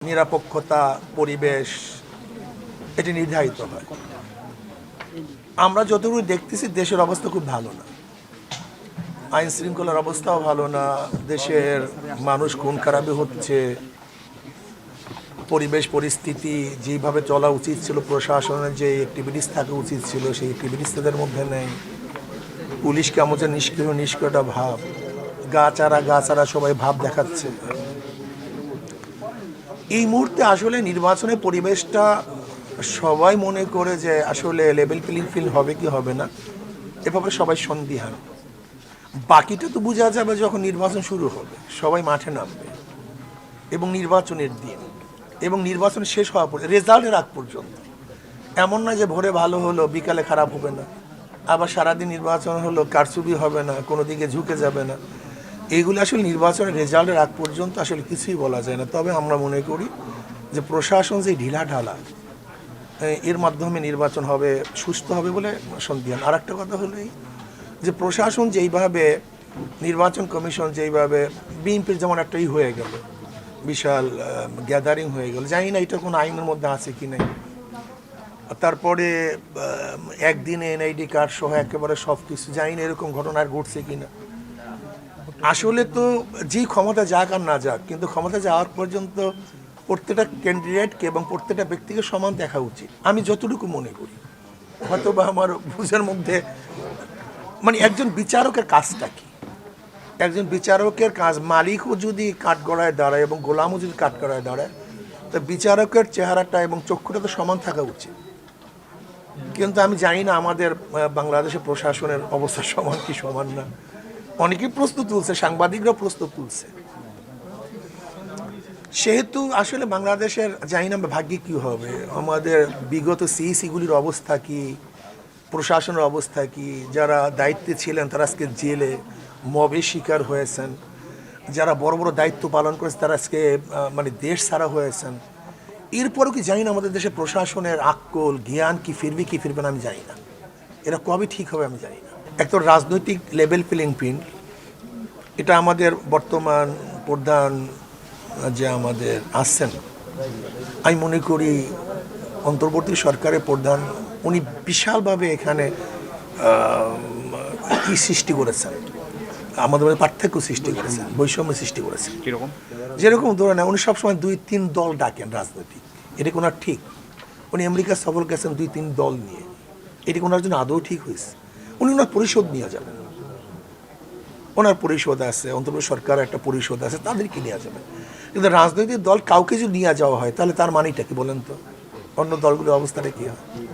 নিরপেক্ষতা পরিবেশ এটি নির্ধারিত হয়। আমরা যতটুকু দেখতেছি দেশের অবস্থা খুব ভালো না, আইন শৃঙ্খলার অবস্থাও ভালো না, দেশের মানুষ খুন খারাপি হচ্ছে, পরিবেশ পরিস্থিতি যেভাবে চলা উচিত ছিল, প্রশাসনের যে অ্যাক্টিভিটিস থাকা উচিত ছিল সেই অ্যাক্টিভিটিস তাদের মধ্যে নেই। পুলিশ কেমন যে নিষ্ক্রিয়টা ভাব, গা চারা সবাই ভাব দেখাচ্ছে। এই মুহূর্তে আসলে নির্বাচনের পরিবেশটা সবাই মনে করে যে আসলে লেভেল প্লেইং ফিল্ড হবে কি হবে না, এ ব্যাপারে সবাই সন্দিহান। বাকিটা তো বোঝা যাবে যখন নির্বাচন শুরু হবে, সবাই মাঠে নামবে এবং নির্বাচনের দিন এবং নির্বাচন শেষ হওয়া পর্যন্ত, রেজাল্টের আগ পর্যন্ত। এমন না যে ভোরে ভালো হলো বিকালে খারাপ হবে না, আবার সারাদিন নির্বাচন হলো কারচুপি হবে না, কোনো দিকে ঝুঁকে যাবে না। এইগুলো আসলে নির্বাচনের রেজাল্টের আগ পর্যন্ত আসলে কিছুই বলা যায় না। তবে আমরা মনে করি যে প্রশাসন যে ঢিলাঢালা, এর মাধ্যমে নির্বাচন হবে, সুস্থ হবে বলে সন্দেহান। আর একটা কথা হলো যে প্রশাসন যেইভাবে, নির্বাচন কমিশন যেইভাবে, বিএনপির যেমন একটাই হয়ে গেল, বিশাল গ্যাদারিং হয়ে গেল, জানি না এটা কোনো আইনের মধ্যে আছে কি নাই। তারপরে একদিনে এনআইডি কার্ড সহ একেবারে সব কিছু, জানি না এরকম ঘটনা আর ঘটছে কি না। আসলে তো যেই ক্ষমতা যাক আর না যাক, কিন্তু ক্ষমতা যাওয়ার পর্যন্ত প্রত্যেকটা ক্যান্ডিডেটকে এবং প্রত্যেকটা ব্যক্তিকে সমান দেখা উচিত, আমি যতটুকু মনে করি। হয়তো বা আমার বুঝের মধ্যে, মানে একজন বিচারকের কাজটা কি, একজন বিচারকের কাজ, মালিকও যদি কাঠগড়ায় দাঁড়ায় এবং গোলামও যদি কাঠগড়ায় দাঁড়ায়, তো বিচারকের চেহারাটা এবং চক্ষুটা তো সমান থাকা উচিত। কিন্তু আমি জানি না আমাদের বাংলাদেশের প্রশাসনের অবস্থা সমান কি সমান না। অনেকেই প্রশ্ন তুলছে, সাংবাদিকরাও প্রশ্ন তুলছে। সেহেতু আসলে বাংলাদেশের জানি না ভাগ্যে কী হবে, আমাদের বিগত সিইসিগুলির অবস্থা কি, প্রশাসনের অবস্থা কি, যারা দায়িত্বে ছিলেন তারা আজকে জেলে, মবের শিকার হয়েছেন, যারা বড় বড় দায়িত্ব পালন করেছে তারা আজকে মানে দেশ ছাড়া হয়েছেন। এরপরও কি জানি না আমাদের দেশে প্রশাসনের আক্কল জ্ঞান কি ফিরবে কি ফিরবে না আমি জানি না, এরা কবে ঠিক হবে আমি জানি না। একটা রাজনৈতিক লেভেল প্লেইং ফিল্ড, এটা আমাদের বর্তমান প্রধান যে আমাদের আসছেন, আমি মনে করি অন্তর্বর্তী সরকারের প্রধান, উনি বিশালভাবে এখানে কি সৃষ্টি করেছেন, আমাদের মধ্যে পার্থক্য সৃষ্টি করেছেন, বৈষম্য সৃষ্টি করেছেন। যেরকম ধরে না, উনি সবসময় 2-3 দল ডাকেন রাজনৈতিক, এটা কোনো ঠিক। উনি আমেরিকা সফর গেছেন 2-3 দল নিয়ে, এটি ওনার জন্য আদৌ ঠিক হয়েছে? উনি ওনার পরিষদ নিয়ে যাবেন, ওনার পরিষদ আছে, অন্তর্বর্তী সরকার একটা পরিষদ আছে, তাদেরকে নিয়ে যাবেন। কিন্তু রাজনৈতিক দল কাউকে যদি নিয়ে যাওয়া হয় তাহলে তার মানেটা কি বলেন তো, অন্য দলগুলোর অবস্থাটা কী হয়?